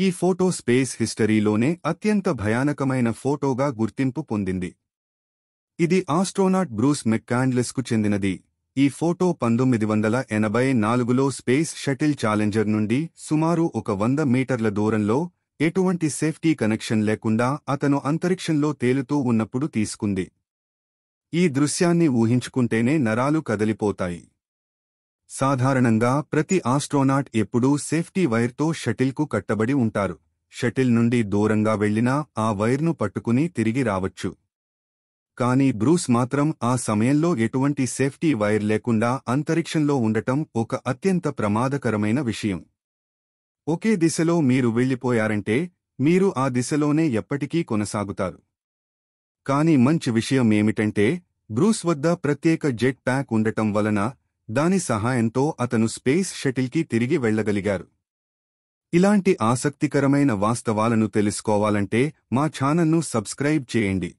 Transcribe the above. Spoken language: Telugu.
ఈ ఫోటో స్పేస్ హిస్టరీలోనే అత్యంత భయానకమైన ఫోటోగా గుర్తింపు పొందింది. ఇది ఆస్ట్రోనాట్ బ్రూస్ మెక్కాండ్లెస్కు చెందినది. ఈ ఫోటో 1984లో స్పేస్ షటిల్ ఛాలెంజర్ నుండి సుమారు 100 మీటర్ల దూరంలో ఎటువంటి సేఫ్టీ కనెక్షన్ లేకుండా అతను అంతరిక్షంలో తేలుతూ ఉన్నప్పుడు తీసుకుంది. ఈ దృశ్యాన్ని ఊహించుకుంటేనే నరాలు కదిలిపోతాయి. సాధారణంగా ప్రతి ఆస్ట్రోనాట్ ఎప్పుడూ సేఫ్టీ వైర్తో షటిల్కు కట్టబడి ఉంటారు. షటిల్ నుండి దూరంగా వెళ్లినా ఆ వైర్ను పట్టుకుని తిరిగి రావచ్చు. కానీ బ్రూస్ మాత్రం ఆ సమయంలో ఎటువంటి సేఫ్టీ వైర్ లేకుండా అంతరిక్షంలో ఉండటం ఒక అత్యంత ప్రమాదకరమైన విషయం. ఒకే దిశలో మీరు వెళ్లిపోయారంటే మీరు ఆ దిశలోనే ఎప్పటికీ కొనసాగుతారు. కానీ మంచి విషయం ఏమిటంటే బ్రూస్ వద్ద ప్రత్యేక జెట్ ప్యాక్ ఉండటం వలన దాని సహాయంతో అతను స్పేస్ షటిల్కి తిరిగి వెళ్లగలిగారు. ఇలాంటి ఆసక్తికరమైన వాస్తవాలను తెలుసుకోవాలంటే మా ఛానల్ను సబ్స్క్రైబ్ చేయండి.